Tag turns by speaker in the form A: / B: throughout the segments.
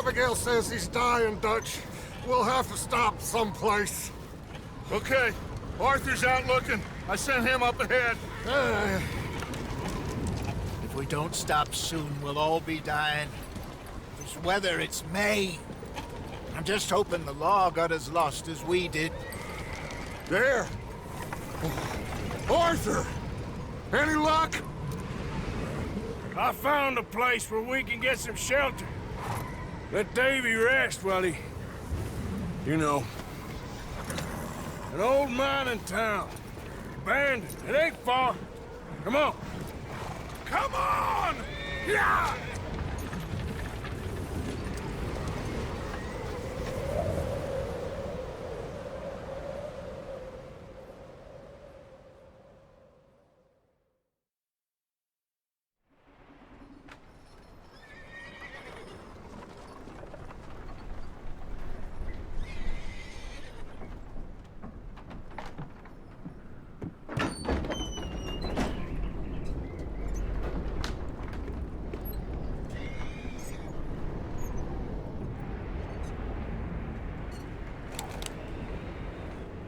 A: Abigail says he's dying, Dutch. We'll have to stop someplace.
B: Okay. Arthur's out looking. I sent him up ahead.
C: If we don't stop soon, we'll all be dying. This weather, it's May. I'm just hoping the law got as lost as we did.
A: There! Arthur! Any luck?
D: I found a place where we can get some shelter. Let Davy rest while he... You know. An old mining town. Abandoned. It ain't far. Come on. Come on! Yeah!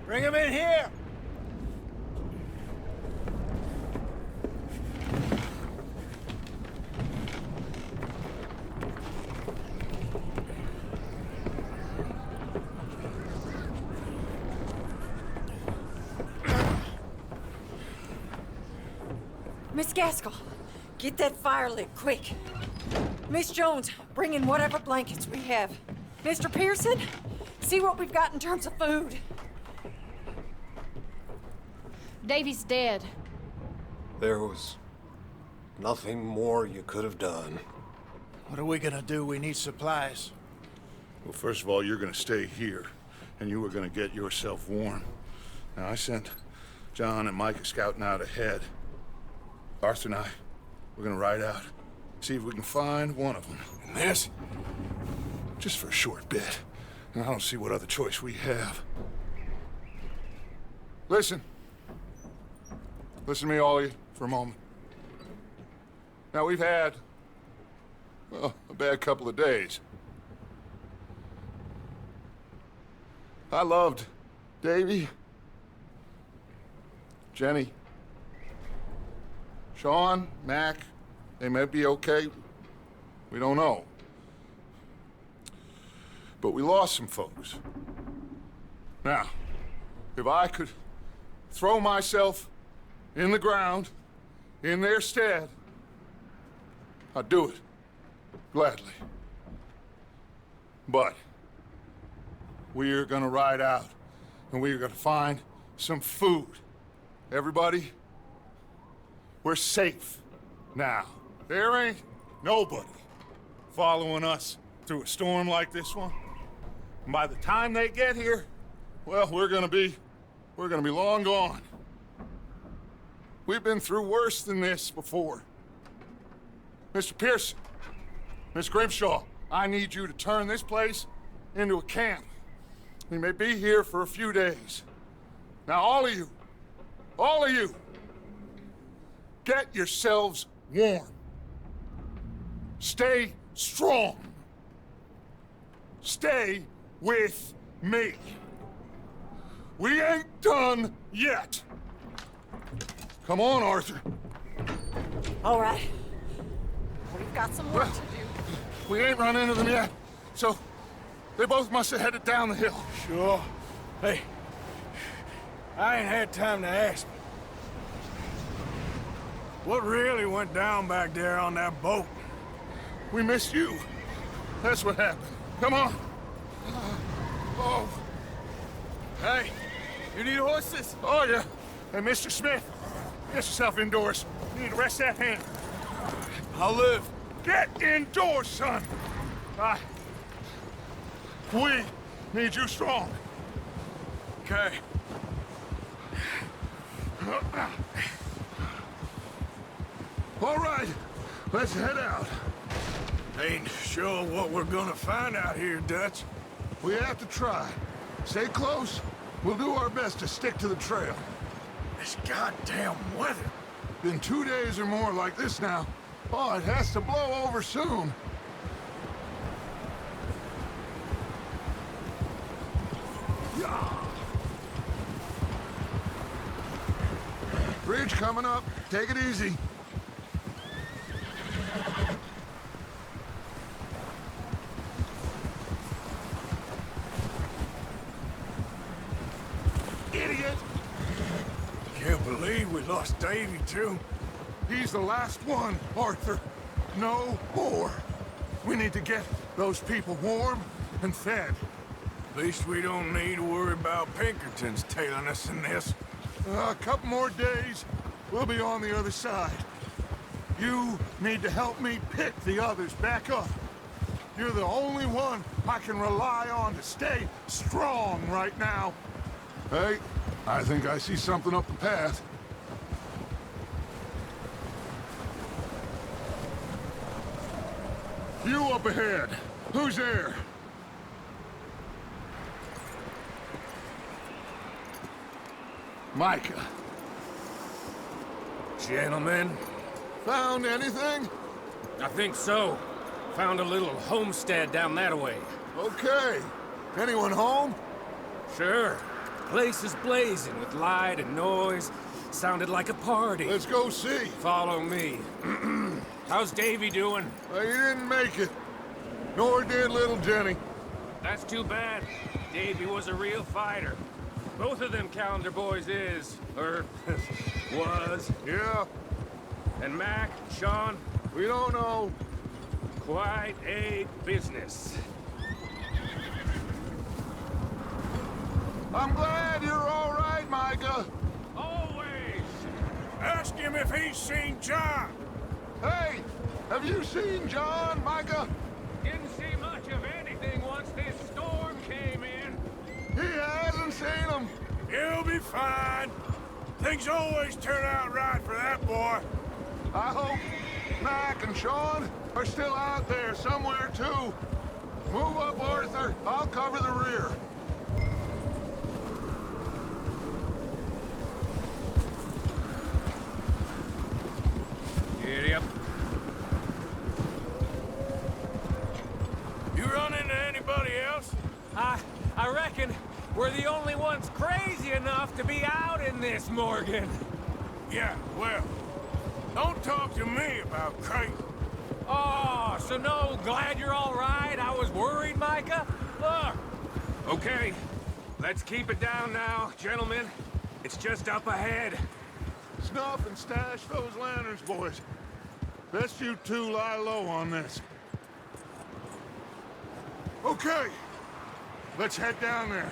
C: Bring him in here!
E: Miss Gaskell, get that fire lit, quick. Miss Jones, bring in whatever blankets we have. Mr. Pearson, see what we've got in terms of food.
F: Davy's dead.
A: There was nothing more you could have done.
C: What are we gonna do? We need supplies.
B: Well, first of all, you're gonna stay here, and you were gonna get yourself warm. Now, I sent John and Micah scouting out ahead. Arthur and I, we're gonna ride out, see if we can find one of them. And this, just for a short bit. And I don't see what other choice we have. Listen. Listen to me, all of you, for a moment. Now, we've had, well, a bad couple of days. I loved Davy, Jenny, Sean, Mac. They may be okay. We don't know. But we lost some folks. Now, if I could throw myself in the ground, in their stead, I'd do it, gladly. But we are gonna ride out, and we are gonna find some food. Everybody, we're safe now. There ain't nobody following us through a storm like this one. And by the time they get here, well, we're gonna be long gone. We've been through worse than this before. Mr. Pearson, Miss Grimshaw, I need you to turn this place into a camp. We may be here for a few days. Now, all of you, get yourselves warm. Stay strong. Stay with me. We ain't done yet. Come on, Arthur.
E: All right. We've got some work to do.
B: We ain't run into them yet, so they both must have headed down the hill.
D: Sure. Hey, I ain't had time to ask. What really went down back there on that boat?
B: We missed you. That's what happened. Come on. Oh.
D: Hey, you need horses?
B: Oh, yeah. Hey, Mr. Smith, get yourself indoors. You need to rest that hand.
D: I'll live.
B: Get indoors, son. We need you strong.
D: Okay.
B: All right, let's head out.
D: Ain't sure what we're gonna find out here, Dutch.
B: We have to try. Stay close. We'll do our best to stick to the trail.
D: This goddamn weather.
B: Been 2 days or more like this now. Oh, it has to blow over soon. Bridge coming up. Take it easy. Idiot!
D: Can't believe we lost Davy, too.
B: He's the last one, Arthur. No more. We need to get those people warm and fed.
D: At least we don't need to worry about Pinkertons tailing us in this.
B: A couple more days, we'll be on the other side. You need to help me pick the others back up. You're the only one I can rely on to stay strong right now. Hey, I think I see something up the path. You up ahead. Who's there? Micah.
G: Gentlemen,
B: Found anything?
G: I think so. Found a little homestead down that way.
B: Okay. Anyone home?
G: Sure. Place is blazing with light and noise. Sounded like a party.
B: Let's go see.
G: Follow me. How's Davy doing?
B: He didn't make it. Nor did little Jenny.
G: That's too bad. Davy was a real fighter. Both of them Calendar boys is, or was.
B: Yeah,
G: And Mac, Sean,
B: we don't know.
G: quite a business.
B: I'm glad you're all right, Micah.
G: Always!
D: Ask him if he's seen John.
B: Hey, have you seen John, Micah?
G: Didn't see much of anything once this storm came in.
B: He hasn't seen him.
D: He'll be fine. Things always turn out right for that boy.
B: I hope Mac and Sean are still out there somewhere, too. Move up, Arthur. I'll cover the rear.
G: Giddy up.
D: You run into anybody else?
G: I reckon we're the only ones crazy enough to be out in this, Morgan.
D: Yeah, well, don't talk to me about crazy.
G: Oh, so no, glad you're all right. I was worried, Micah. Look. Okay, let's keep it down now, gentlemen. It's just up ahead.
B: Snuff and stash those lanterns, boys. Best you two lie low on this. Okay, let's head down there.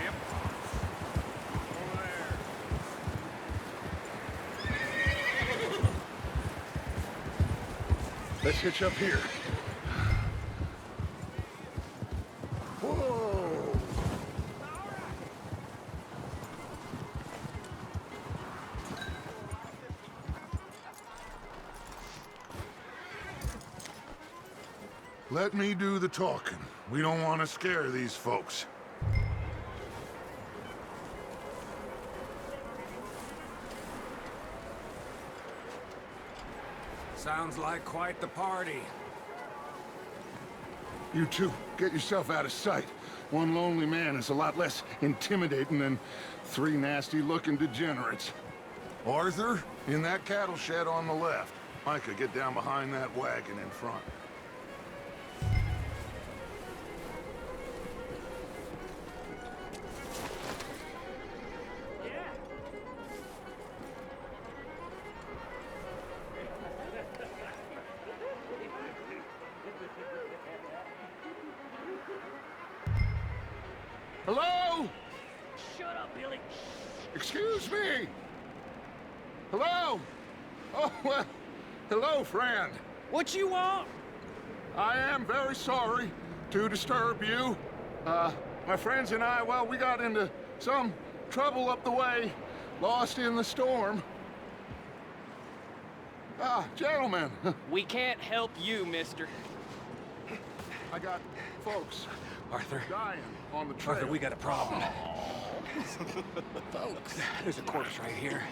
G: Yep. Over there.
B: Let's hitch up here. Whoa! Let me do the talking. We don't want to scare these folks.
G: Sounds like quite the party.
B: You two, get yourself out of sight. One lonely man is a lot less intimidating than three nasty-looking degenerates. Arthur, in that cattle shed on the left. Micah, get down behind that wagon in front. Hello?
G: Shut up, Billy.
B: Excuse me? Hello? Oh, well, hello, friend.
G: What you want?
B: I am very sorry to disturb you. My friends and I, well, we got into some trouble up the way, lost in the storm. Gentlemen,
H: We can't help you, mister.
B: I got folks
G: Arthur.
B: dying on the trail.
G: Arthur, we got a problem. Folks. There's a corpse right here.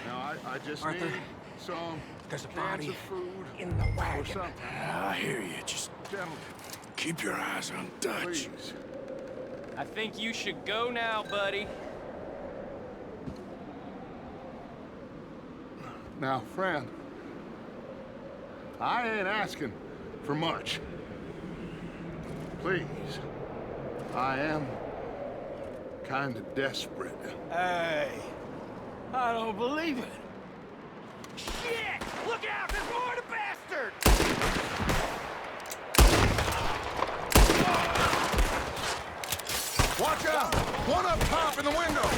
B: Now, I just
D: Arthur,
B: need some
D: there's a
B: cans
D: body
B: of food
D: in the
B: or
D: wagon.
B: something.
D: I hear you. Just
B: Gentlemen,
D: keep your eyes on Dutch.
B: please.
H: I think you should go now, buddy.
B: Now, friend, I ain't asking for much. Please, I am kind of desperate.
D: Hey, I don't believe it.
G: Shit! Look out! There's more the bastard!
B: Watch out! One up top in the window!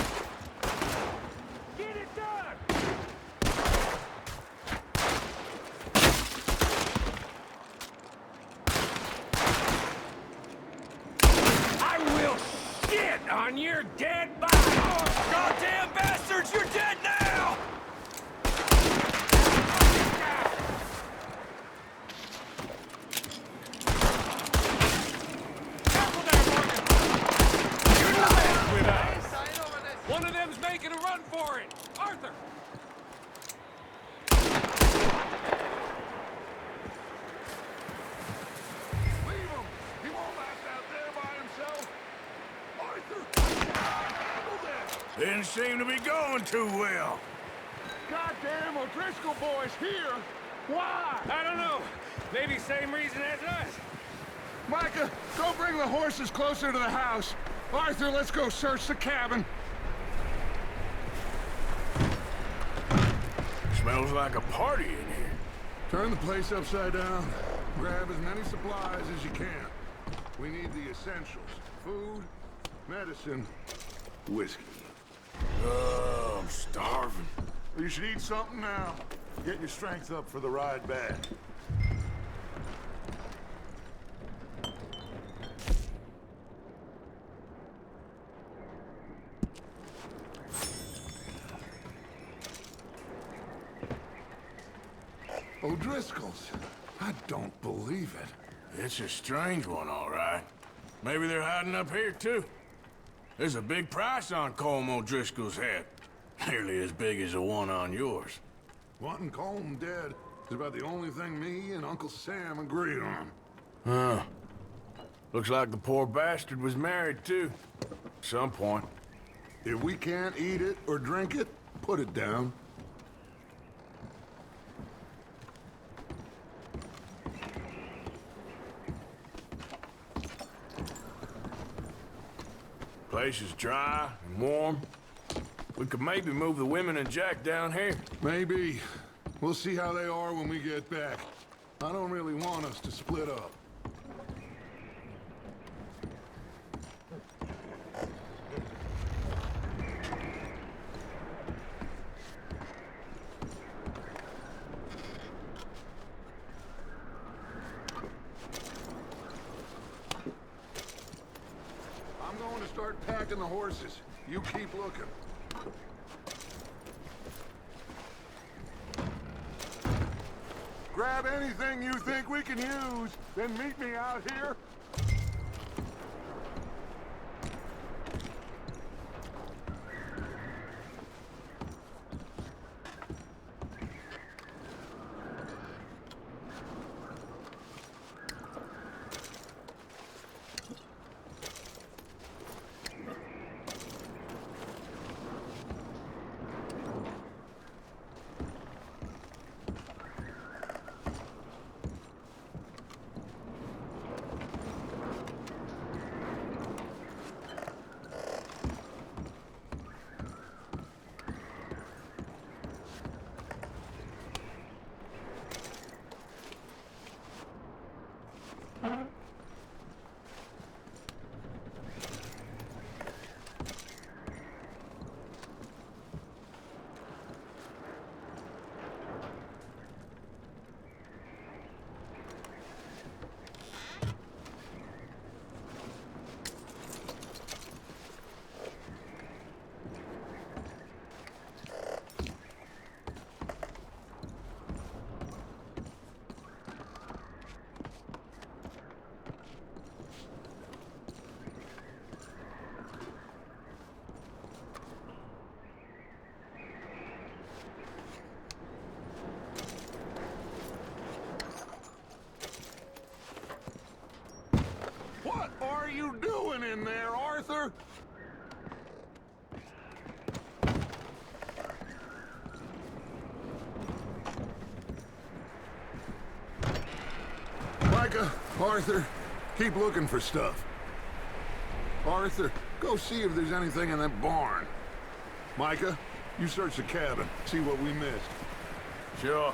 G: Get it done! I will shit on your dead body! Oh, goddamn bastards! You're dead now! Careful there, Morgan! You're not with us! One of them's making a run for it! Arthur!
B: Leave him! He won't last out there by himself! Arthur! Handle this!
D: Didn't seem to be going too well.
B: Goddamn O'Driscoll boys here! Why?
G: I don't know. Maybe same reason as us.
B: Micah, go bring the horses closer to the house. Arthur, let's go search the cabin.
D: Smells like a party in here.
B: Turn the place upside down. Grab as many supplies as you can. We need the essentials. Food, medicine, whiskey.
D: Oh, I'm starving.
B: You should eat something now. Get your strength up for the ride back. O'Driscoll's. I don't believe it.
D: It's a strange one, all right. Maybe they're hiding up here, too. There's a big price on Colm O'Driscoll's head. Nearly as big as the one on yours.
B: Wanting Colm dead is about the only thing me and Uncle Sam agreed on.
D: Huh. Looks like the poor bastard was married, too. At some point.
B: If we can't eat it or drink it, put it down.
D: Place is dry and warm. We could maybe move the women and Jack down here.
B: Maybe. We'll see how they are when we get back. I don't really want us to split up. I'm going to start packing the horses. You keep looking. Grab anything you think we can use, then meet me out here. Micah, Arthur, keep looking for stuff. Arthur, go see if there's anything in that barn. Micah, you search the cabin, see what we missed.
D: Sure.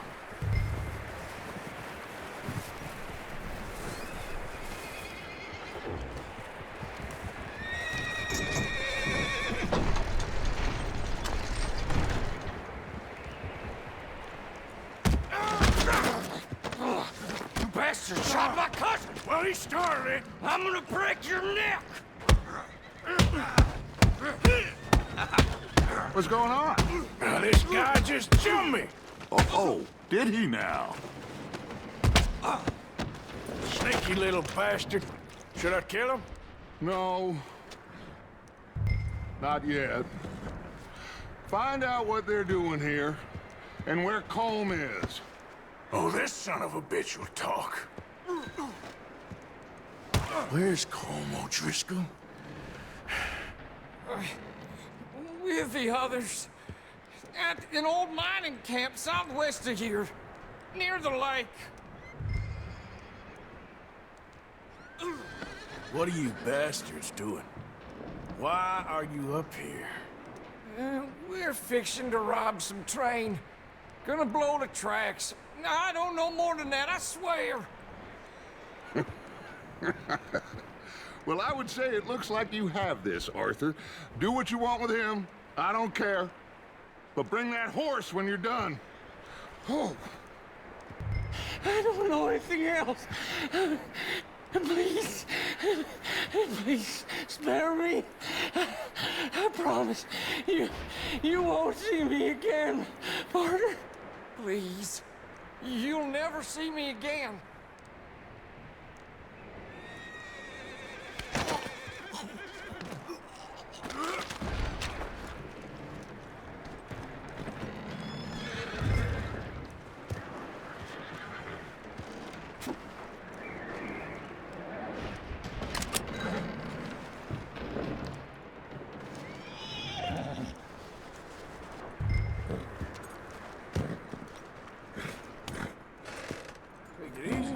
G: You bastard shot my cousin!
D: Well, he started it.
G: I'm gonna break your neck!
B: What's going on?
D: Now, this guy just jumped me.
B: Oh, did he now?
D: Sneaky little bastard. Should I kill him?
B: No. Not yet. Find out what they're doing here, and where Colm is.
D: Oh, this son of a bitch will talk. Where's Colm O'Driscoll?
G: With the others. At an old mining camp southwest of here. Near the lake.
D: What are you bastards doing? Why are you up here?
G: We're fixing to rob some train. Gonna blow the tracks. I don't know more than that, I swear.
B: Well, I would say it looks like you have this, Arthur. Do what you want with him. I don't care. But bring that horse when you're done. Oh.
G: I don't know anything else. Please. Please, spare me. I promise. You won't see me again, partner. Please. You'll never see me again.
D: Take it easy.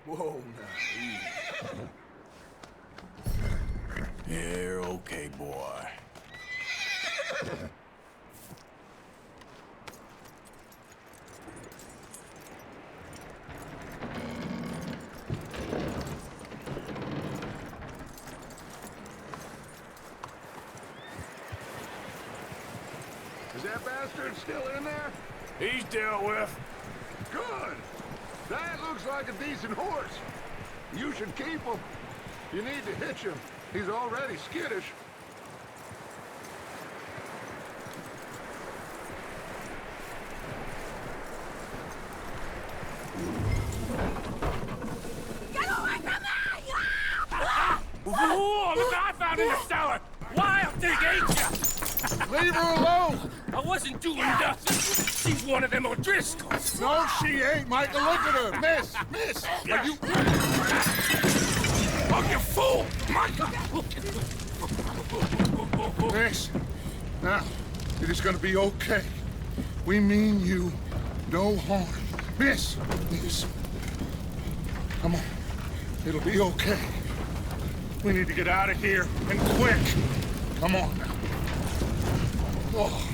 D: Whoa, now, easy. You're okay, boy.
B: Is that bastard still in there?
D: He's dealt with.
B: Good. That looks like a decent horse. You should keep him. You need to hitch him. He's already skittish.
G: Whoa, look what I found in the cellar! Wild thing, ain't ya?
B: Leave her alone!
G: I wasn't doing nothing. She's one of them O'Driscolls.
B: No, she ain't, Micah. Look at her. Miss! Miss! Are you...
G: Oh, you fool! Micah!
B: Miss, now, it is gonna be okay. We mean you no harm. Miss! Miss. Come on. It'll be okay. We need to get out of here, and quick. Come on now. Oh.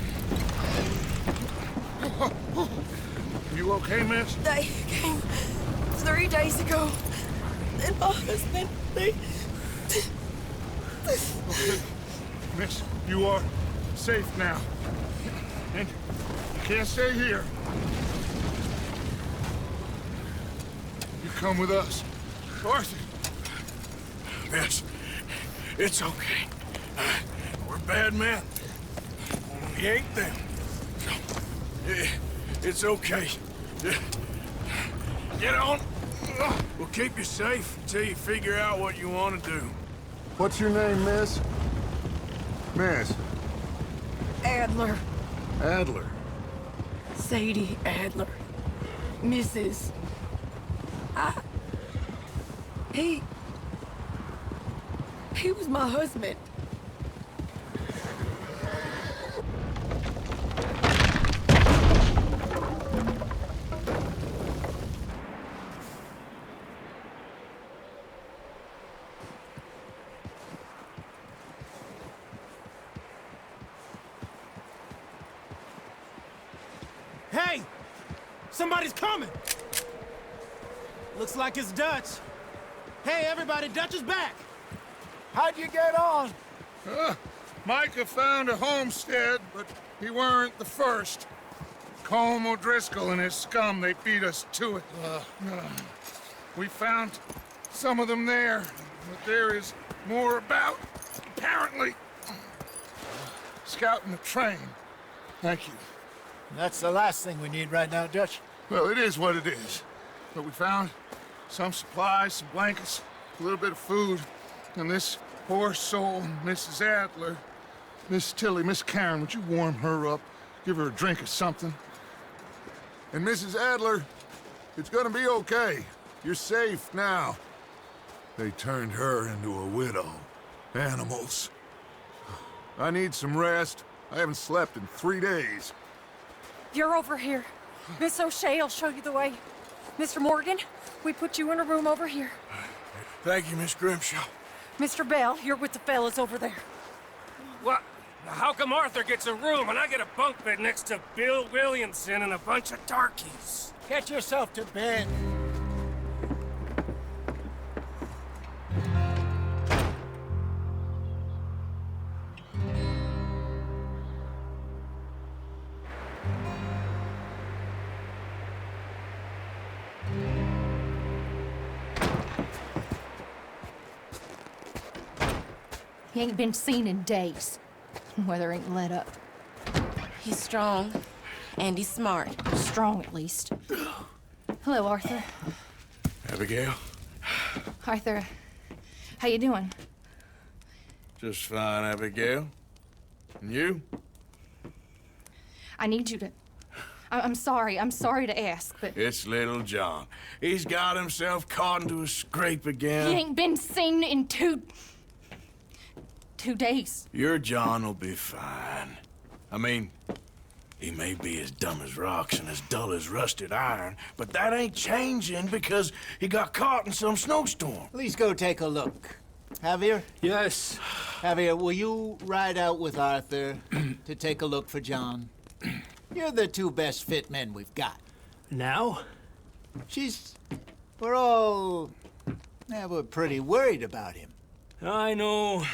B: You okay, miss?
E: They came 3 days ago. And my husband, they...
B: Okay. Miss, you are safe now. And you can't stay here. You come with us. Arthur!
D: Miss, it's okay. We're bad men. We ain't them. It's okay. Get on. We'll keep you safe until you figure out what you want to do.
B: What's your name, miss? Miss?
E: Adler.
B: Adler.
E: Sadie Adler. Mrs. He was my husband.
I: Hey! Somebody's coming! Looks like it's Dutch. Hey, everybody, Dutch is back!
C: How'd you get on?
B: Micah found a homestead, but he weren't the first. Colm O'Driscoll and his scum, they beat us to it. We found some of them there, but there is more about, apparently. Scouting the train. Thank you.
C: That's the last thing we need right now, Dutch.
B: Well, it is what it is. But we found some supplies, some blankets, a little bit of food, and this poor soul, Mrs. Adler, Miss Tilly, Miss Karen, would you warm her up? Give her a drink or something? And Mrs. Adler, it's gonna be okay. You're safe now. They turned her into a widow. Animals. I need some rest. I haven't slept in 3 days.
E: You're over here. Miss O'Shea will show you the way. Mr. Morgan, we put you in a room over here.
D: Thank you, Miss Grimshaw.
E: Mr. Bell, you're with the fellas over there.
G: What? How come Arthur gets a room and I get a bunk bed next to Bill Williamson and a bunch of darkies?
C: Get yourself to bed.
F: He ain't been seen in days. Weather ain't let up.
J: He's strong, and he's smart.
F: Strong, at least. Hello, Arthur.
D: Abigail?
F: Arthur, how you doing?
D: Just fine, Abigail. And you?
F: I need you to... I'm sorry to ask, but...
D: It's little John. He's got himself caught into a scrape again.
F: He ain't been seen in 2 days.
D: Your John will be fine. I mean, he may be as dumb as rocks and as dull as rusted iron, but that ain't changing because he got caught in some snowstorm.
C: Please go take a look. Javier?
I: Yes.
C: Javier, will you ride out with Arthur to take a look for John? You're the 2 best fit men we've got.
I: Now?
C: We're pretty worried about him.
I: I know.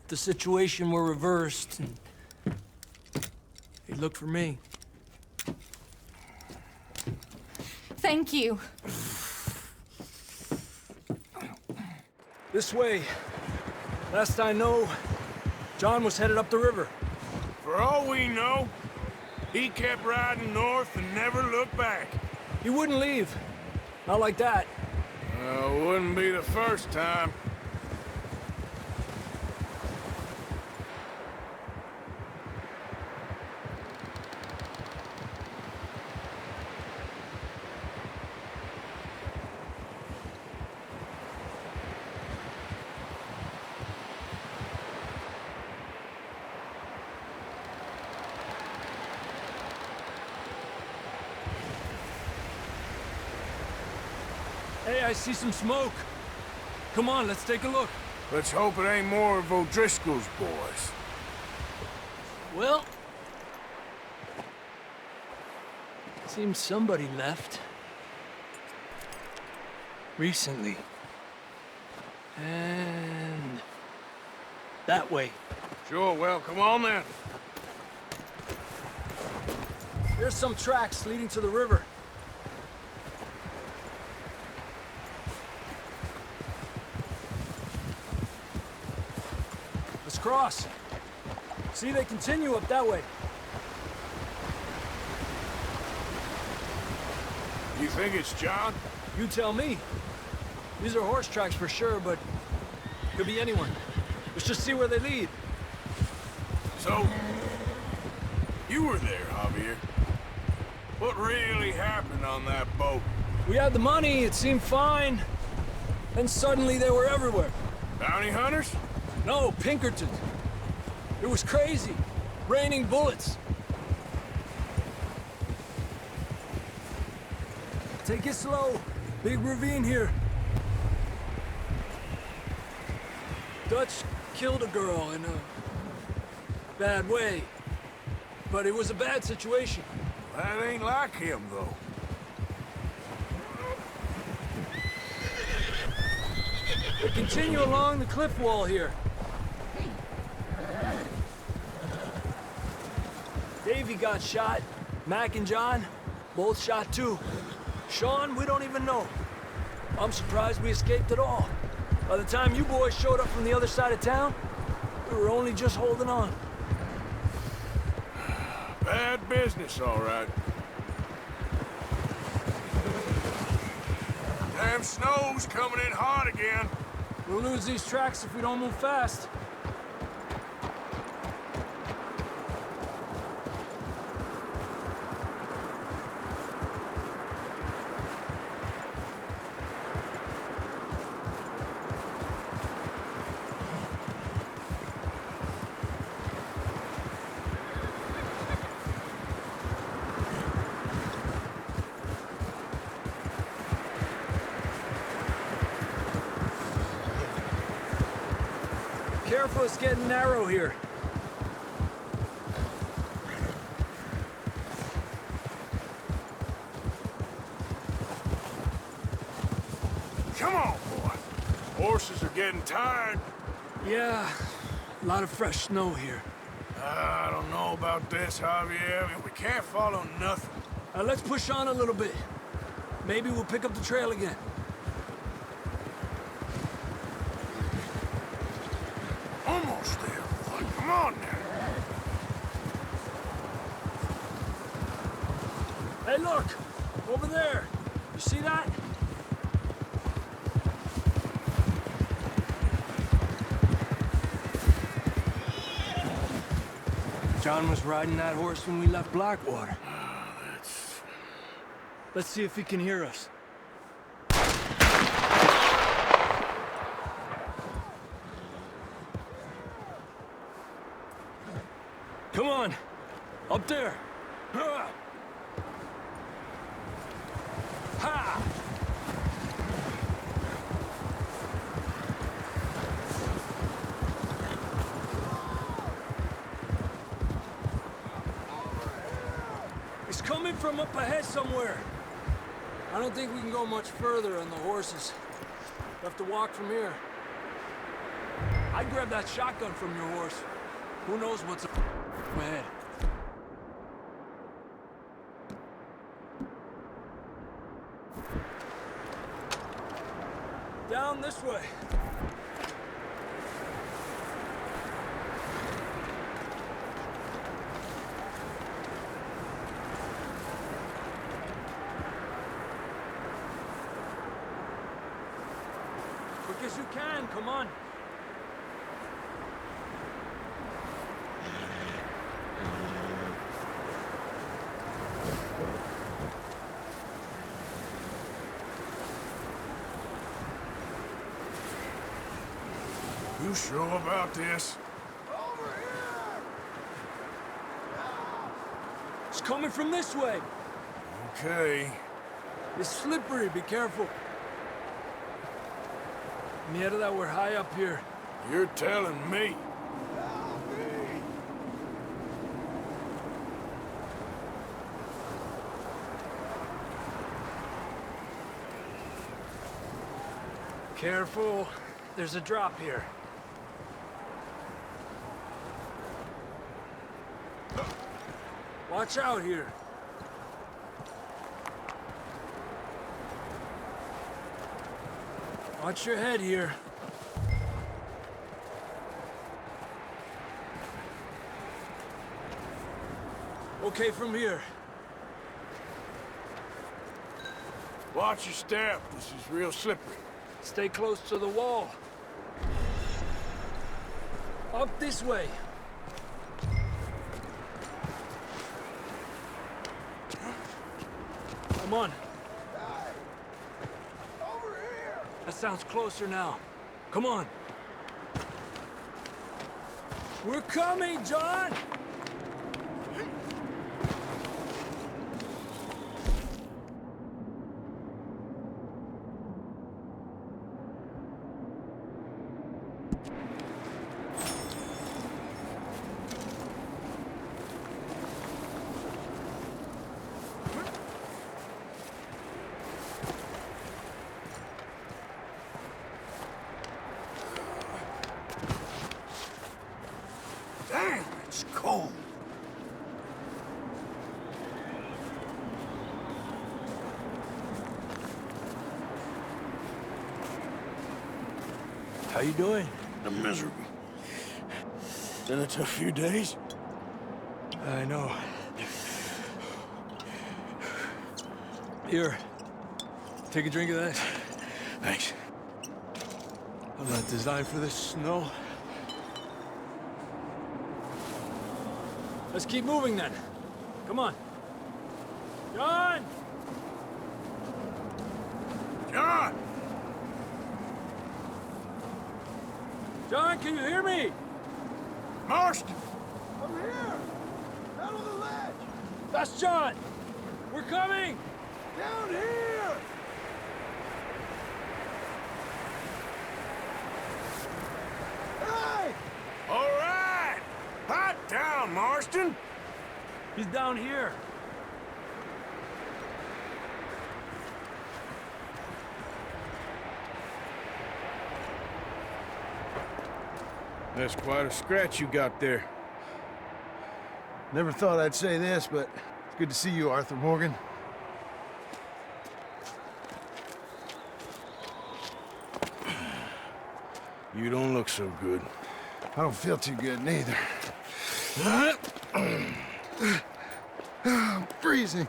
I: The situation were reversed, and he looked for me.
F: Thank you.
I: This way. Last I know, John was headed up the river.
D: For all we know, he kept riding north and never looked back.
I: He wouldn't leave. Not like that.
D: Wouldn't be the first time.
I: Hey, I see some smoke. Come on, let's take a look.
D: Let's hope it ain't more of O'Driscoll's boys.
I: Well... seems somebody left. Recently. And... that way.
D: Sure, well, come on then.
I: There's some tracks leading to the river. Let's cross. See, they continue up that way.
D: You think it's John?
I: You tell me. These are horse tracks for sure, but could be anyone. Let's just see where they lead.
D: So, you were there, Javier. What really happened on that boat?
I: We had the money, it seemed fine. Then suddenly they were everywhere.
D: Bounty hunters?
I: No, Pinkertons. It was crazy. Raining bullets. Take it slow. Big ravine here. Dutch killed a girl in a bad way. But it was a bad situation.
D: That ain't like him, though.
I: We continue along the cliff wall here. Davey got shot. Mac and John, both shot too. Sean, we don't even know. I'm surprised we escaped at all. By the time you boys showed up from the other side of town, we were only just holding on.
D: Bad business, all right. Damn snow's coming in hard again.
I: We'll lose these tracks if we don't move fast. Careful, it's getting narrow here.
D: Come on, boy. Horses are getting tired.
I: Yeah, a lot of fresh snow here.
D: I don't know about this, Javier. We can't follow nothing.
I: Let's push on a little bit. Maybe we'll pick up the trail again.
D: Almost there, boy. Come on now.
I: Hey, look! Over there! You see that? John was riding that horse when we left Blackwater. Let's see if he can hear us. Come on! Up there! Ha! Ha! He's coming from up ahead somewhere. I don't think we can go much further on the horses. We'll have to walk from here. I'd grab that shotgun from your horse. Who knows what's up ahead. Down this way. Quick as you can, come on.
D: You sure about this?
I: It's coming from this way.
D: Okay.
I: It's slippery, be careful. Mierda, we're high up here.
D: You're telling me.
I: Careful. There's a drop here. Watch out here. Watch your head here. Okay, from here.
D: Watch your step. This is real slippery.
I: Stay close to the wall. Up this way. Come on. That sounds closer now. Come on. We're coming, John! How you doing?
D: I'm miserable. Been a tough few days.
I: I know. Here, take a drink of that.
D: Thanks.
I: I'm not designed for this snow. Let's keep moving then. Come on. John!
D: John!
I: John, can you hear me?
D: Marston!
I: I'm here! Down on the ledge! That's John! We're coming! Down here! Hey!
D: All right! Hot down, Marston!
I: He's down here.
D: That's quite a scratch you got there.
K: Never thought I'd say this, but it's good to see you, Arthur Morgan.
D: You don't look so good.
K: I don't feel too good, neither. I'm freezing.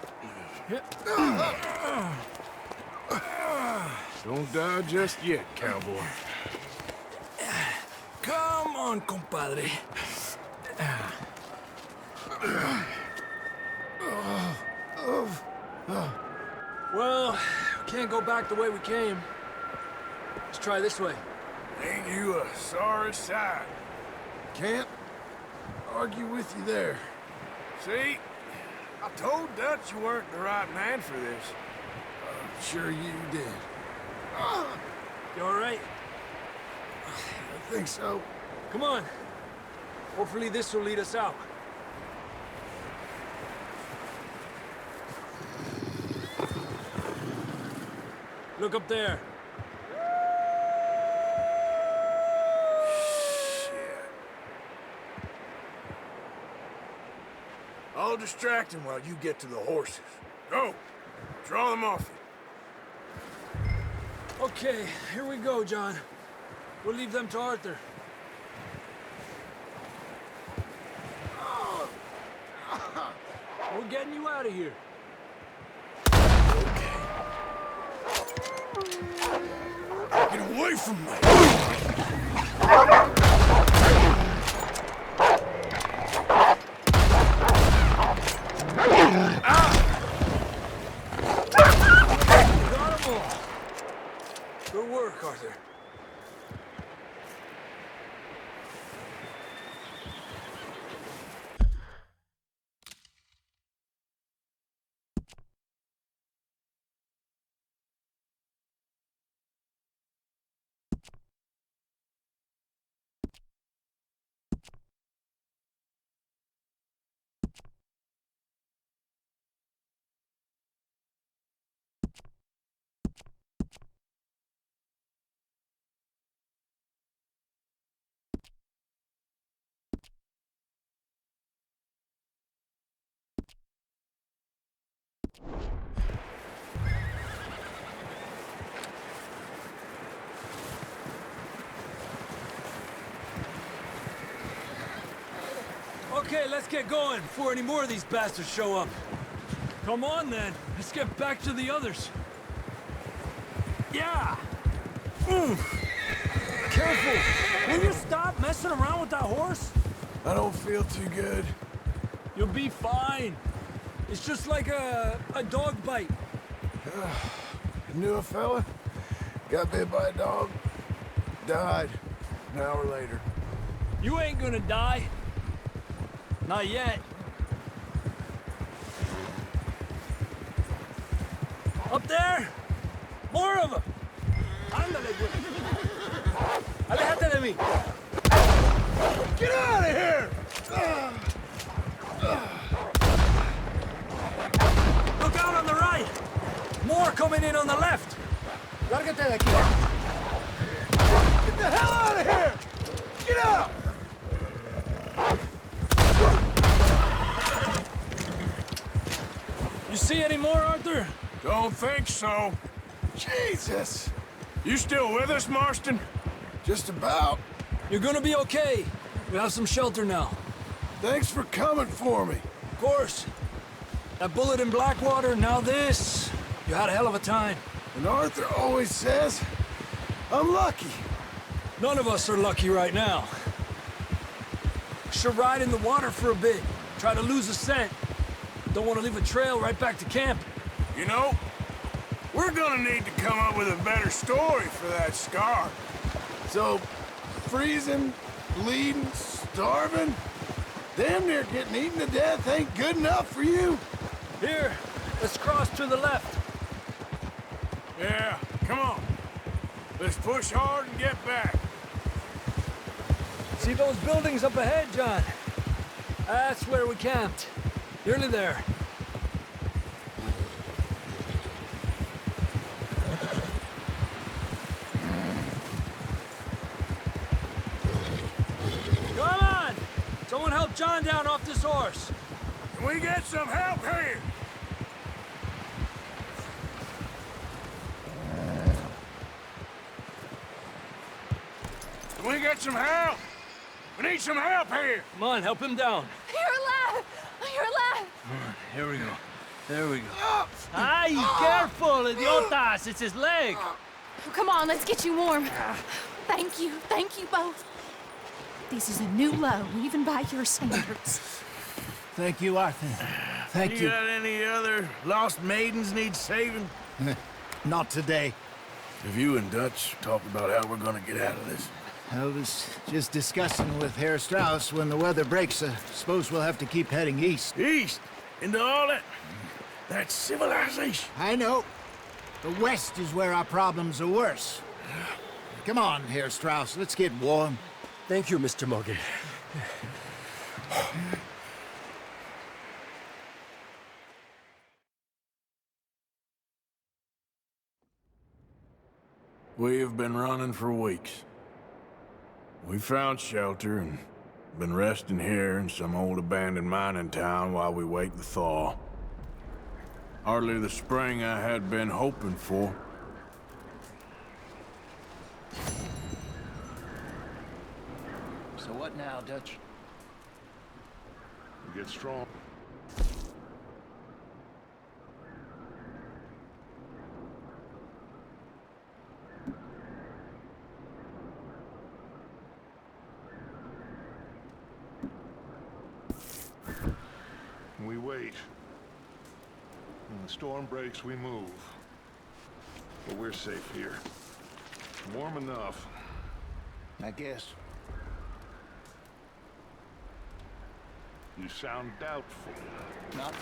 D: Don't die just yet, cowboy.
I: Come on, compadre. Well, we can't go back the way we came. Let's try this way.
D: Ain't you a sorry sight?
K: Can't argue with you there.
D: See? I told Dutch you weren't the right man for this.
K: I'm sure you did.
I: You all right?
K: I think so.
I: Come on. Hopefully this will lead us out. Look up there.
D: I'll distract him while you get to the horses. Go! Draw them off you.
I: Okay, here we go, John. We'll leave them to Arthur. We're getting you out of here.
D: Get away from me!
I: Got 'em all. Good work, Arthur. Okay, let's get going before any more of these bastards show up. Come on, then. Let's get back to the others. Yeah! Careful! Will you stop messing around with that horse?
K: I don't feel too good.
I: You'll be fine. It's just like a dog bite.
K: Knew a fella, got bit by a dog, died an hour later.
I: You ain't gonna die. Not yet. Up there! More of them! Ándale, güey. Aléjate de mí.
K: Get out of here!
I: Look out on the right! More coming in on the left!
K: Lárgate de aquí. Get the hell out of here! Get out!
I: You see any more, Arthur?
D: Don't think so.
K: Jesus!
D: You still with us, Marston?
K: Just about.
I: You're gonna be okay. We have some shelter now.
K: Thanks for coming for me.
I: Of course. That bullet in Blackwater, now this. You had a hell of a time.
K: And Arthur always says, I'm lucky.
I: None of us are lucky right now. Should ride in the water for a bit. Try to lose a scent. Don't want to leave a trail right back to camp.
D: You know, we're gonna need to come up with a better story for that scar.
K: So, freezing, bleeding, starving, damn near getting eaten to death ain't good enough for you?
I: Here, let's cross to the left.
D: Yeah, come on. Let's push hard and get back.
I: See those buildings up ahead, John? That's where we camped. Nearly there. Come on! Someone help John down off this horse.
D: Can we get some help here? Can we get some help? We need some help here.
I: Come on, help him down.
F: You're alive! You're alive!
I: Here we go. There we go. Ay, careful, idiotas! It's his leg.
F: Come on, let's get you warm. Thank you both. This is a new low, even by your standards.
C: Thank you, Arthur. Thank you.
D: Got any other lost maidens need saving?
C: Not today.
K: Have you and Dutch talked about how we're gonna get out of this?
C: I was just discussing with Herr Strauss when the weather breaks. Suppose we'll have to keep heading east.
D: East? Into all that civilization.
C: I know. The west is where our problems are worse. Come on, Herr Strauss, let's get warm.
I: Thank you, Mr. Morgan.
D: We have been running for weeks. We found shelter and been resting here in some old abandoned mining town while we wait the thaw. Hardly the spring I had been hoping for.
C: So what now, Dutch?
B: We get strong. We wait. When the storm breaks, we move. But we're safe here. Warm enough.
C: I guess.
B: You sound doubtful.
C: Not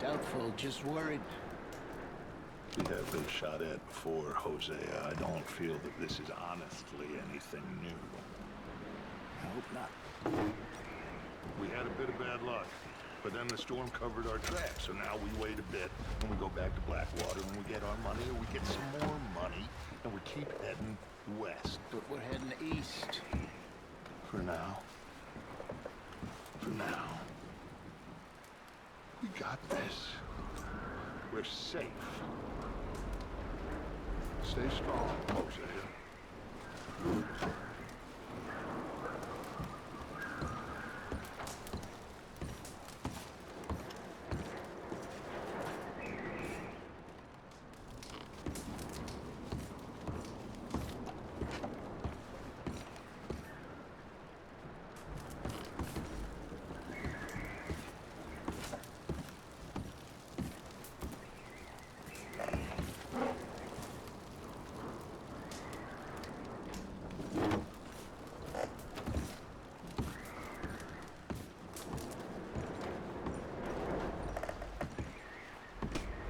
C: doubtful, just worried.
B: We have been shot at before, Hosea. I don't feel that this is honestly anything new.
C: I hope not.
B: We had a bit of bad luck, but then the storm covered our tracks, so now we wait a bit, and we go back to Blackwater, and we get our money, or we get some more money, and we keep heading west.
C: But we're heading east.
B: For now. For now. We got this. We're safe. Stay strong, Hosea.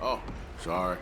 D: Oh, sorry.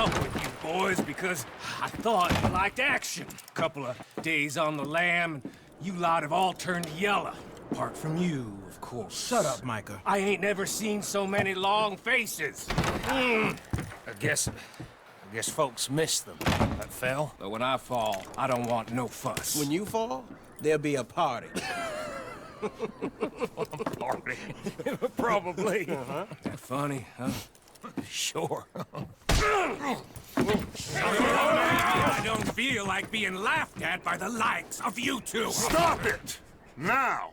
G: up with you boys because I thought you liked action. Couple of days on the lam, and you lot have all turned yellow. Apart from you, of course.
C: Shut up, Micah.
G: I ain't never seen so many long faces. I guess folks miss them. That fell. But when I fall, I don't want no fuss.
D: When you fall, there'll be a party.
G: Party. Probably. That funny, huh? Sure. I don't feel like being laughed at by the likes of you two.
B: Stop it! Now!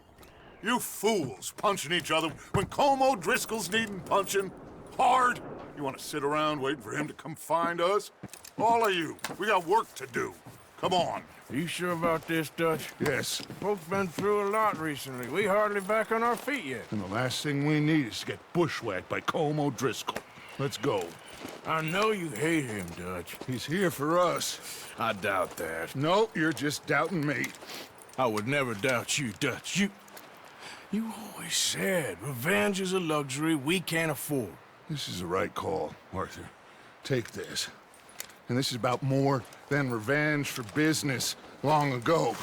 B: You fools punching each other when Colm O'Driscoll's needing punching hard. You want to sit around waiting for him to come find us? All of you, we got work to do. Come on.
D: Are you sure about this, Dutch?
B: Yes.
D: Folks been through a lot recently. We hardly back on our feet yet.
B: And the last thing we need is to get bushwhacked by Colm O'Driscoll. Let's go.
D: I know you hate him, Dutch.
B: He's here for us.
D: I doubt that.
B: No, you're just doubting me.
D: I would never doubt you, Dutch. You always said revenge is a luxury we can't afford.
B: This is the right call, Arthur. Take this. And this is about more than revenge for business long ago.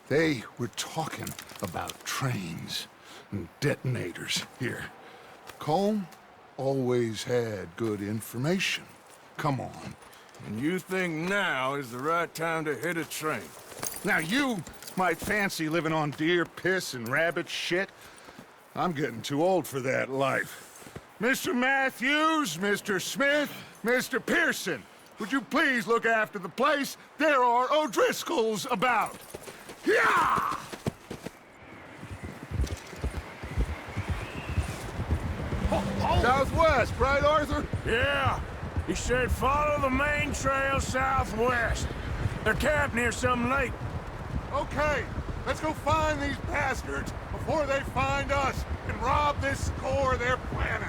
B: They were talking about trains and detonators here. Colm always had good information. Come on.
D: And you think now is the right time to hit a train?
B: Now you might fancy living on deer piss and rabbit shit. I'm getting too old for that life. Mr. Matthews, Mr. Smith, Mr. Pearson, would you please look after the place? There are O'Driscolls about. Yeah! Southwest, right, Arthur?
D: Yeah. He said follow the main trail southwest. They're camped near some lake.
B: Okay, let's go find these bastards before they find us and rob this score they're planning.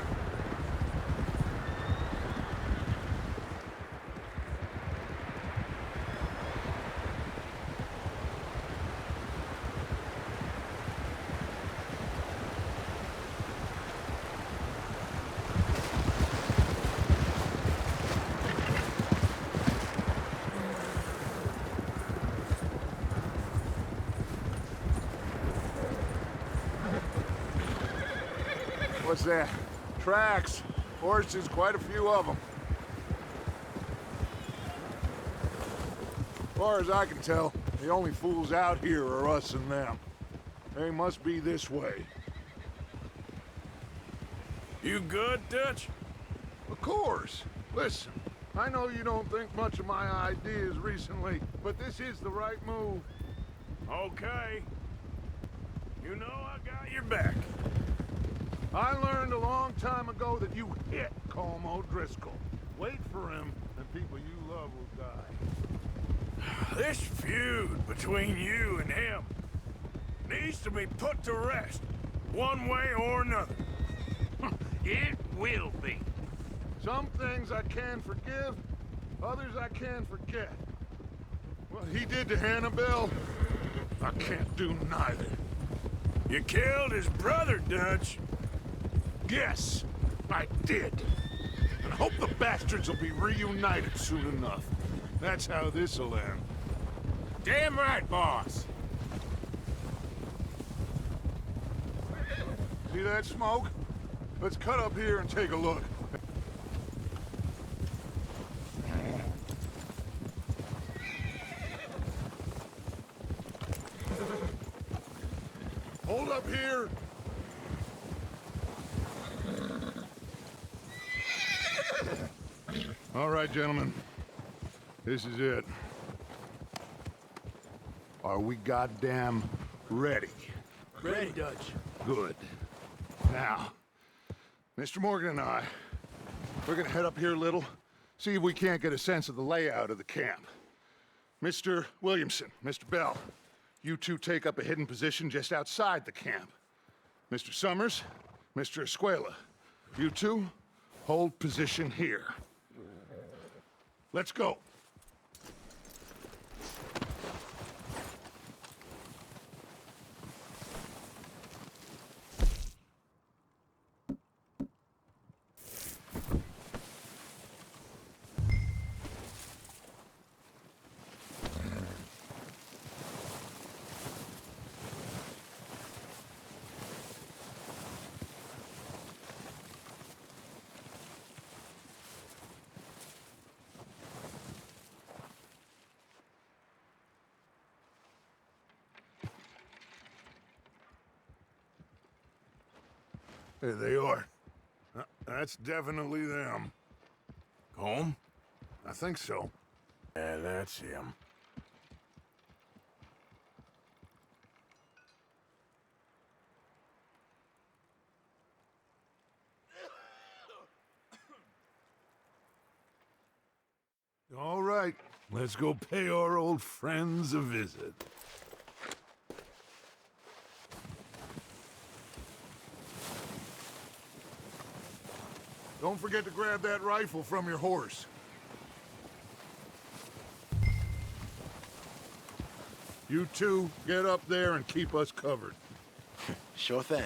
B: What's that? Tracks. Horses, quite a few of them. As far as I can tell, the only fools out here are us and them. They must be this way.
D: You good, Dutch?
B: Of course. Listen, I know you don't think much of my ideas recently, but this is the right move.
D: Okay. You know I got your back.
B: I learned a long time ago that you hit Colm O'Driscoll. Wait for him, and people you love will die.
D: This feud between you and him needs to be put to rest, one way or another.
G: It will be.
B: Some things I can forgive, others I can forget. What he did to Hannibal, I can't do neither.
D: You killed his brother, Dutch.
B: Yes, I did. And I hope the bastards will be reunited soon enough. That's how this'll end.
G: Damn right, boss.
B: See that smoke? Let's cut up here and take a look. Hold up here. All right, gentlemen. This is it. Are we goddamn ready?
I: Ready, Dutch.
B: Good. Now, Mr. Morgan and I, we're gonna head up here a little, see if we can't get a sense of the layout of the camp. Mr. Williamson, Mr. Bell, you two take up a hidden position just outside the camp. Mr. Summers, Mr. Escuela, you two hold position here. Let's go. There they are. That's definitely them.
D: Home?
B: I think so.
D: Yeah, that's him.
B: All right, let's go pay our old friends a visit. Don't forget to grab that rifle from your horse. You two, get up there and keep us covered.
K: Sure thing.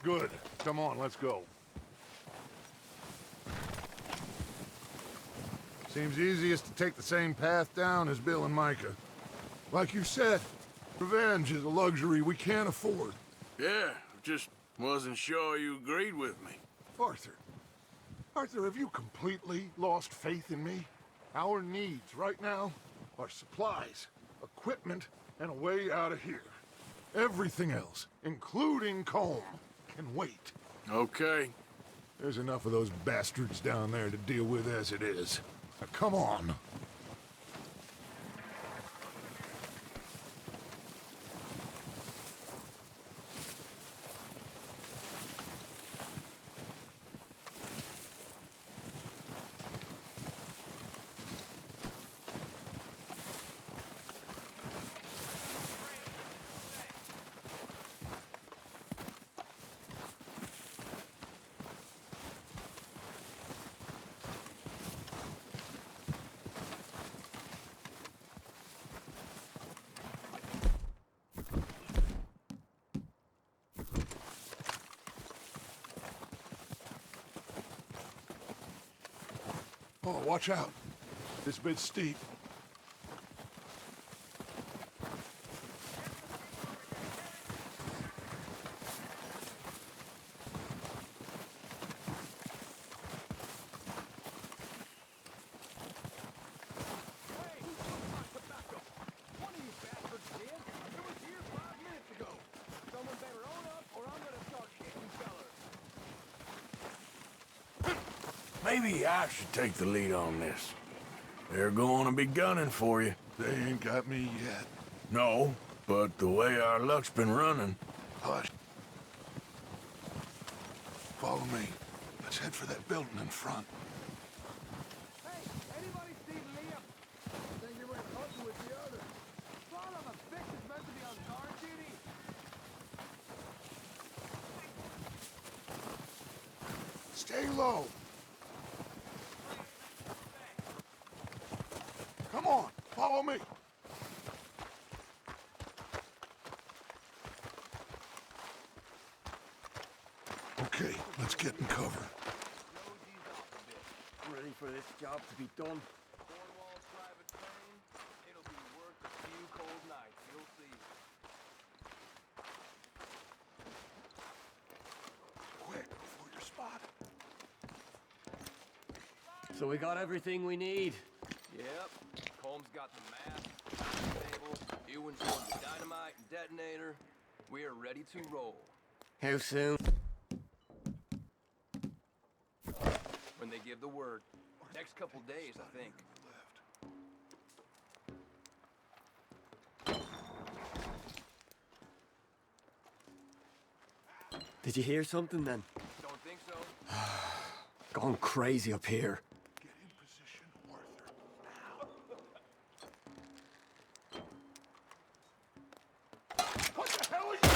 B: Good. Come on, let's go. Seems easiest to take the same path down as Bill and Micah. Like you said, revenge is a luxury we can't afford.
D: Yeah, just wasn't sure you agreed with me.
B: Arthur, have you completely lost faith in me? Our needs right now are supplies, equipment, and a way out of here. Everything else, including Colm, can wait.
D: Okay.
B: There's enough of those bastards down there to deal with as it is. Now, come on. Oh, watch out. This bit's steep.
D: Maybe I should take the lead on this. They're going to be gunning for you.
B: They ain't got me yet.
D: No, but the way our luck's been running...
B: Hush. Follow me. Let's head for that building in front.
K: Hey, anybody see Liam? I think he went hunting with the others. Son of a bitch is meant to be on guard duty.
B: Stay low. Come on, follow me. Okay, let's get in cover.
K: Ready for this job to be done.
G: Cornwall's private plane, it'll be worth a few cold nights, you'll see.
B: Quick, before you're spotted.
K: So we got everything we need.
G: Yep. Colm's got the map, table, Ewan's got the dynamite and detonator. We are ready to roll.
K: How soon?
G: When they give the word. Next couple days, I think.
K: Did you hear something then?
G: Don't think so.
K: Gone crazy up here.
B: Get in position, Arthur. Now. What the hell are you doing?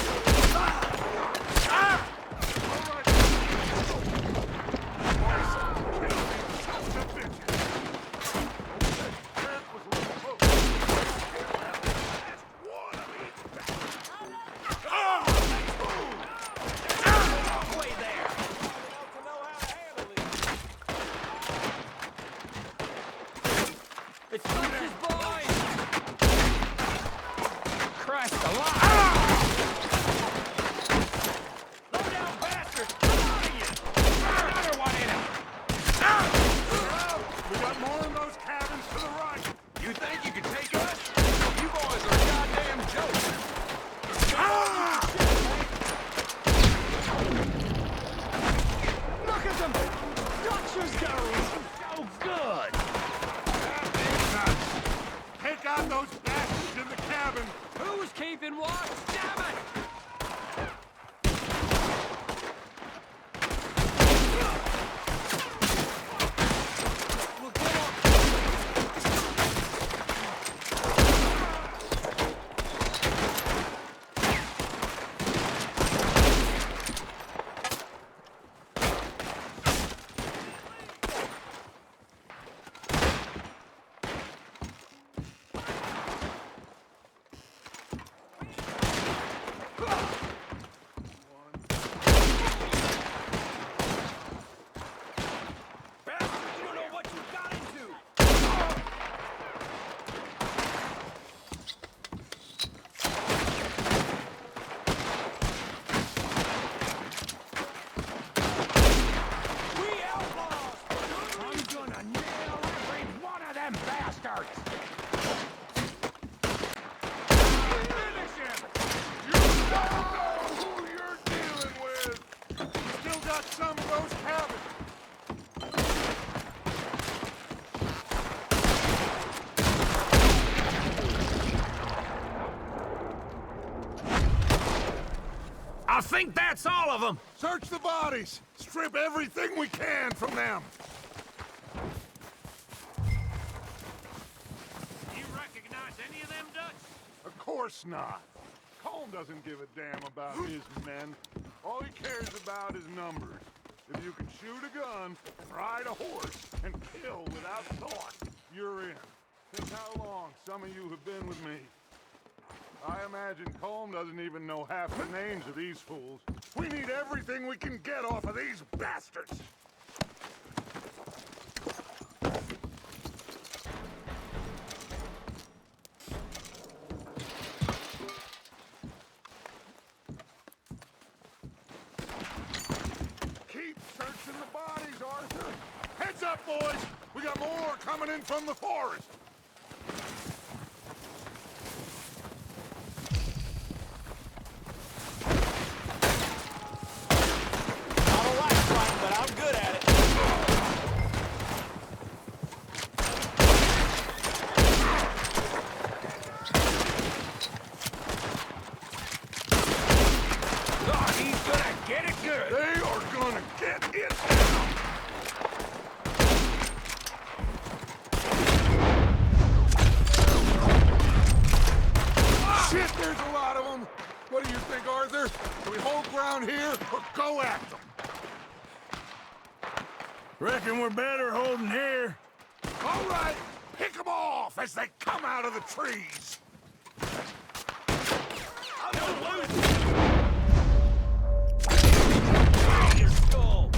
G: That's all of them!
B: Search the bodies! Strip everything we can from them!
G: You recognize any of them, Dutch?
B: Of course not. Colm doesn't give a damn about his men. All he cares about is numbers. If you can shoot a gun, ride a horse, and kill without thought, you're in. Think how long some of you have been with me. I imagine Colm doesn't even know half the names of these fools. We need everything we can get off of these bastards! Keep searching the bodies, Arthur! Heads up, boys! We got more coming in from the forest! What do you think, Arthur? Do we hold ground here or go at them?
D: Reckon we're better holding here.
B: All right, pick them off as they come out of the trees.
G: Your skull!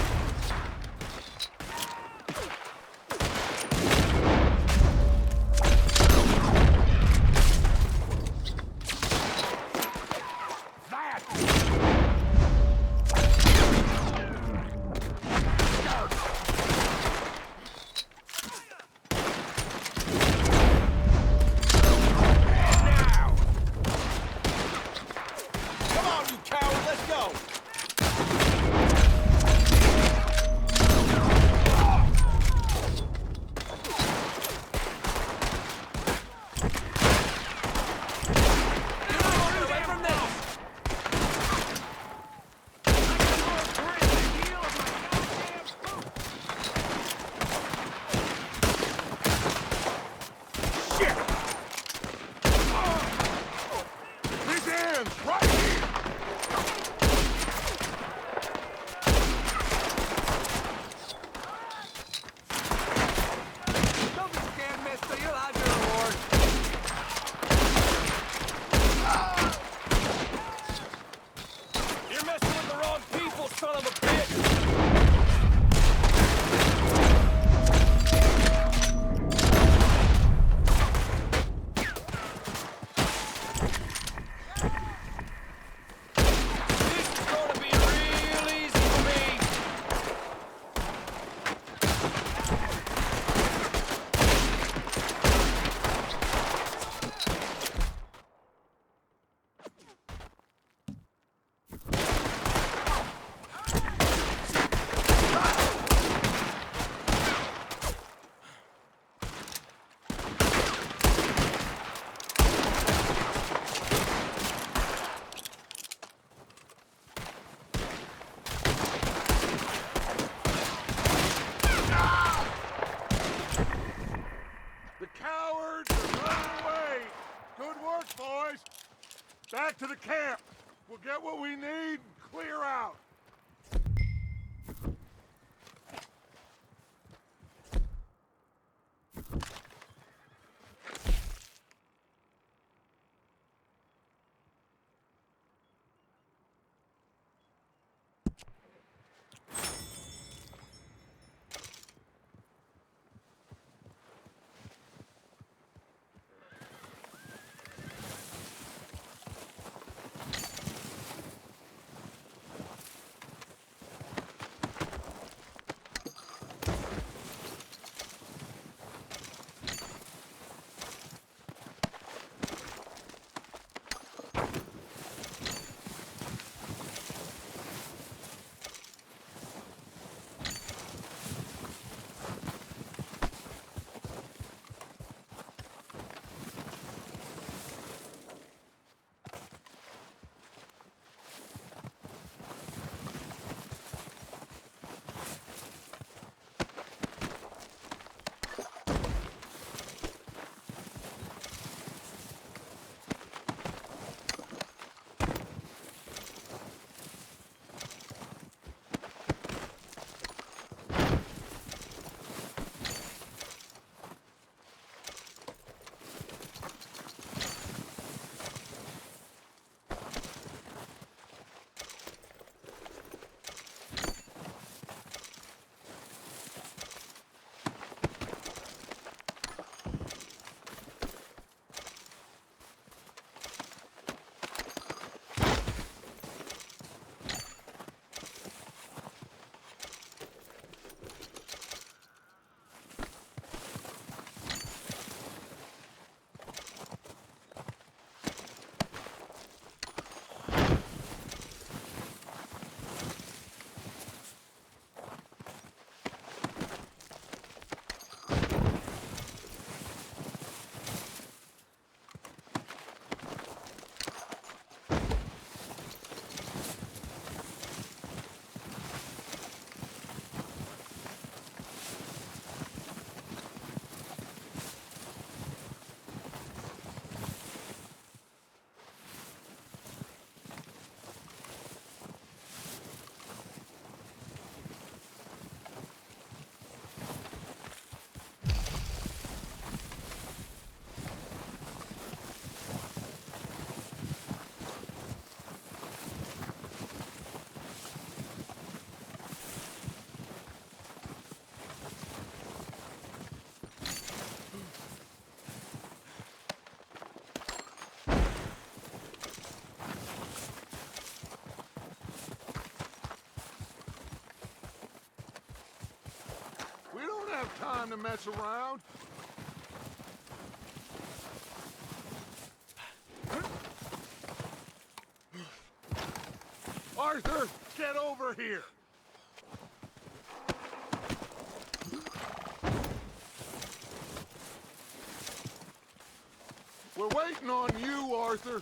B: Back to the camp. We'll get what we need and clear out. time to mess around. Arthur, get over here! We're waiting on you, Arthur.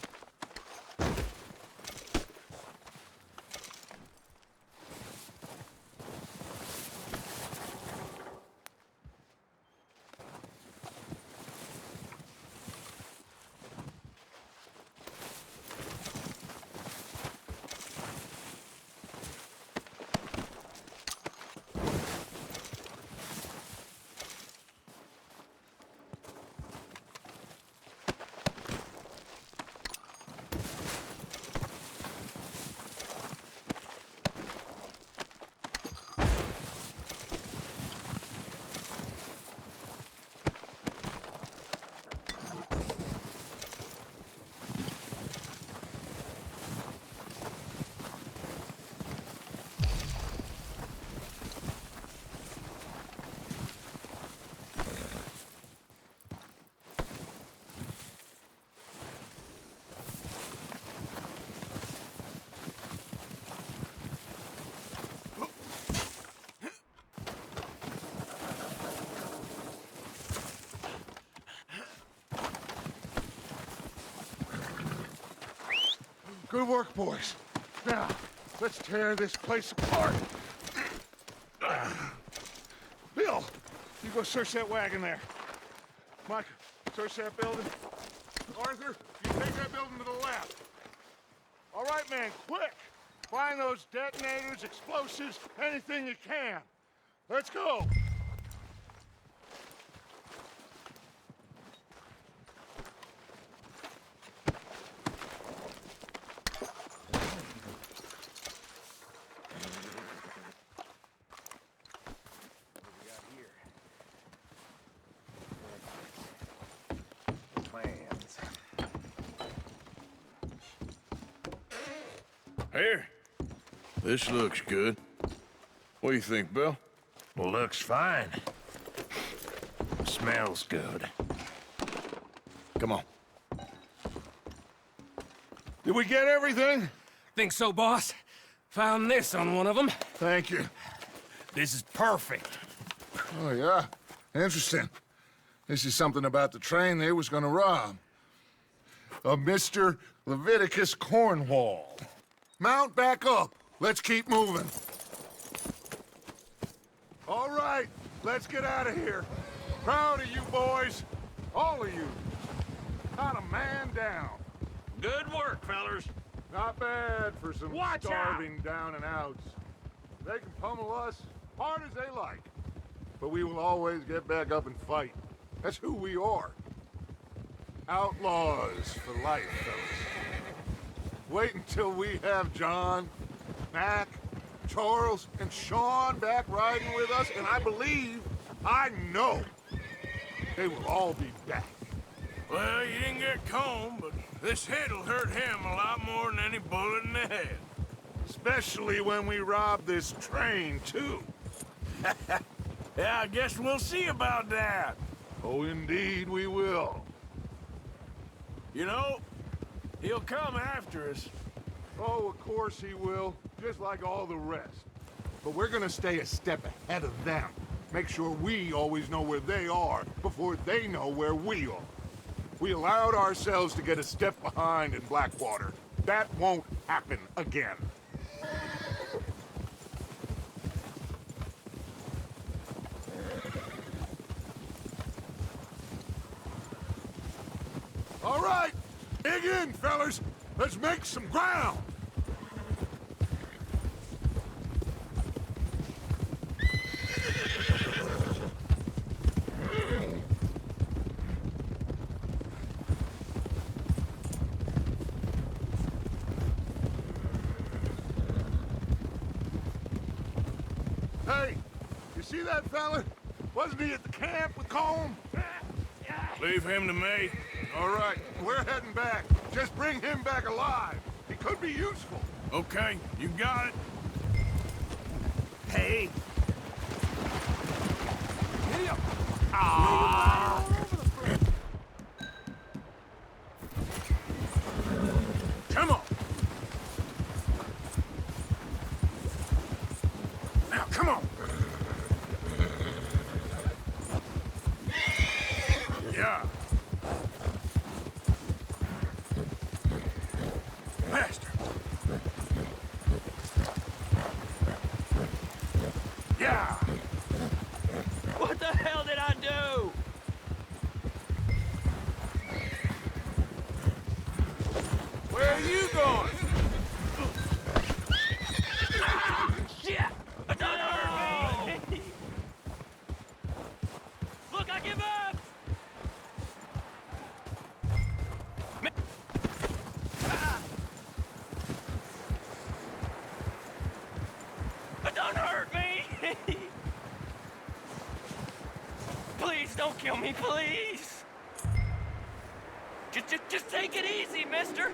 B: Good work, boys. Now, let's tear this place apart. Bill, you go search that wagon there. Mike, search that building. Arthur, you take that building to the left. All right, man, quick. Find those detonators, explosives, anything you can. Let's go.
D: Here. This looks good. What do you think, Bill?
L: Well, looks fine. Smells good.
D: Come on.
B: Did we get everything?
G: Think so, boss. Found this on one of them.
B: Thank you.
L: This is perfect.
B: Oh, yeah? Interesting. This is something about the train they was gonna rob. Of Mr. Leviticus Cornwall. Mount back up. Let's keep moving. All right, let's get out of here. Proud of you boys. All of you. Not a man down.
L: Good work, fellers.
B: Not bad for some
L: Watch
B: starving down and outs. They can pummel us hard as they like. But we will always get back up and fight. That's who we are. Outlaws for life, fellas. Wait until we have John, Mac, Charles, and Sean back riding with us, and I know, they will all be back.
D: Well, you didn't get Combe, but this hit'll hurt him a lot more than any bullet in the head.
B: Especially when we rob this train, too.
D: Yeah, I guess we'll see about that.
B: Oh, indeed we will.
D: You know, he'll come after us.
B: Oh, of course he will, just like all the rest. But we're gonna stay a step ahead of them. Make sure we always know where they are before they know where we are. We allowed ourselves to get a step behind in Blackwater. That won't happen again. All right, dig in, fellas. Let's make some ground. Hey, you see that fella? Wasn't he at the camp with Colm?
D: Leave him to me.
B: All right, we're heading back. Just bring him back alive. He could be useful.
D: Okay, you got it.
L: Hey.
B: Giddy up.
D: Now, come on. Yeah. Faster. Yeah.
H: What the hell did I do?
D: Where are you going?
H: Shit! Don't hurt me! Look, I give up! Don't hurt me! Please don't kill me, please! Just take it easy, mister!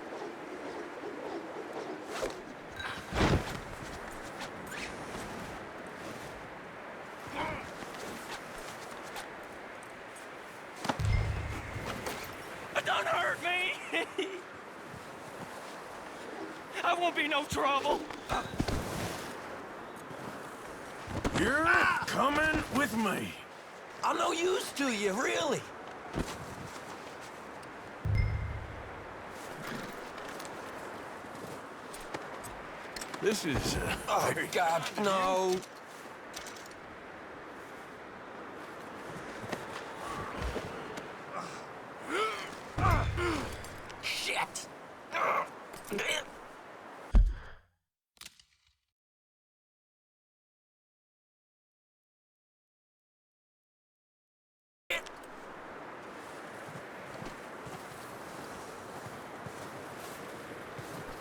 H: Don't hurt me! I won't be no trouble!
D: You're coming with me.
H: I'm no use to you, really.
D: This is,
H: Oh, God, no. Shit.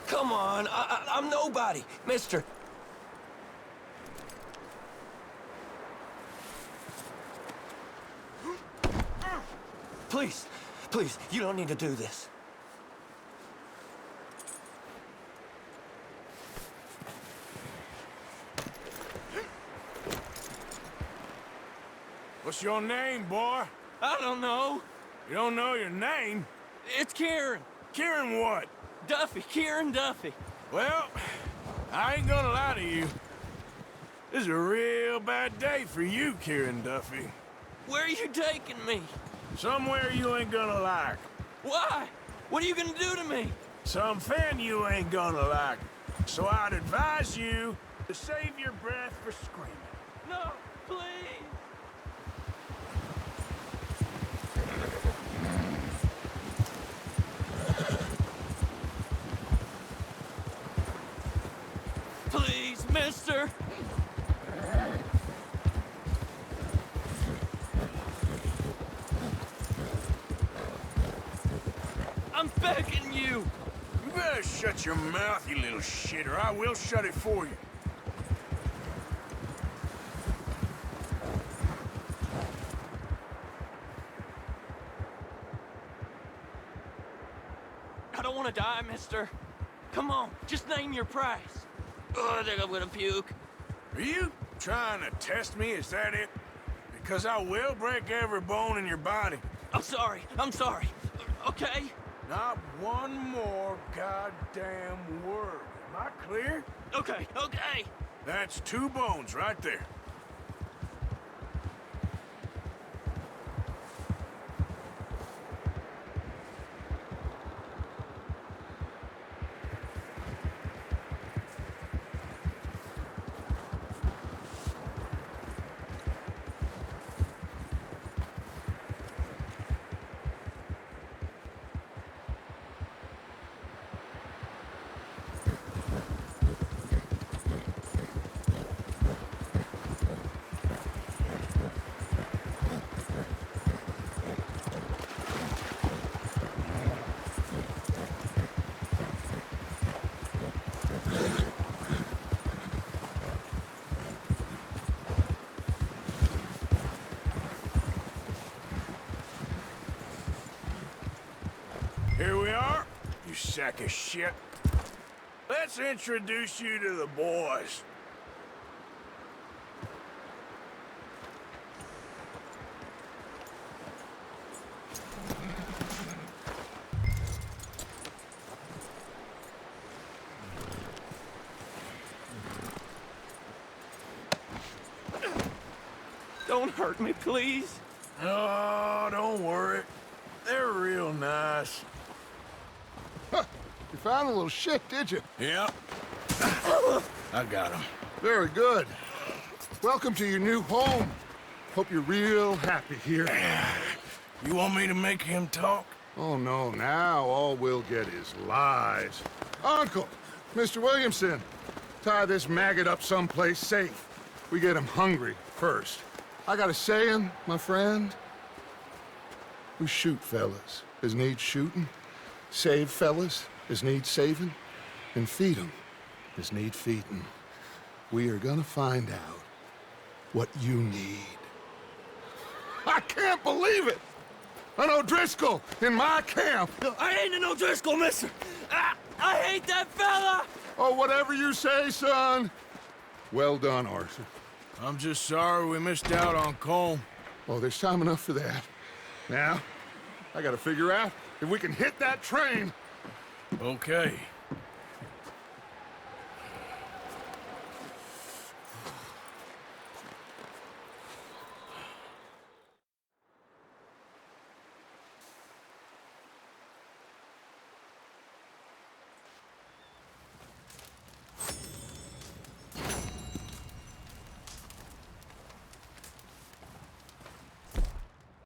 H: Come on, I'm nobody, mister. Please, please, you don't need to do this.
D: What's your name, boy?
H: I don't know.
D: You don't know your name?
H: It's Kieran.
D: Kieran what?
H: Duffy, Kieran Duffy.
D: Well, I ain't gonna lie to you. This is a real bad day for you, Kieran Duffy.
H: Where are you taking me?
D: Somewhere you ain't gonna like.
H: Why? What are you gonna do to me?
D: Something you ain't gonna like. So I'd advise you to save your breath for screaming.
H: No, please. Please, mister. I'm begging you.
D: You better shut your mouth, you little shit, or I will shut it for you.
H: I don't want to die, mister. Come on, just name your price. Oh, I think I'm gonna puke.
D: Are you trying to test me? Is that it? Because I will break every bone in your body.
H: I'm sorry. Okay?
D: Not one more goddamn word. Am I clear?
H: Okay.
D: That's 2 bones right there. Here we are, you sack of shit. Let's introduce you to the boys.
H: Don't hurt me, please.
K: Oh, don't worry. They're real nice.
B: Huh. You found a little shit, did you?
K: Yeah. I got him.
B: Very good. Welcome to your new home. Hope you're real happy here.
K: You want me to make him talk?
B: Oh, no, now all we'll get is lies. Uncle, Mr. Williamson, tie this maggot up someplace safe. We get him hungry first. I got a saying, my friend. We shoot fellas as need shooting, save fellas as need saving, and feed 'em as need feeding. We are gonna find out what you need. I can't believe it! An O'Driscoll in my camp!
H: I ain't an O'Driscoll, mister! I hate that fella!
B: Oh, whatever you say, son. Well done, Arthur.
K: I'm just sorry we missed out on Colm.
B: Oh, there's time enough for that. Now, I gotta figure out if we can hit that train.
K: Okay.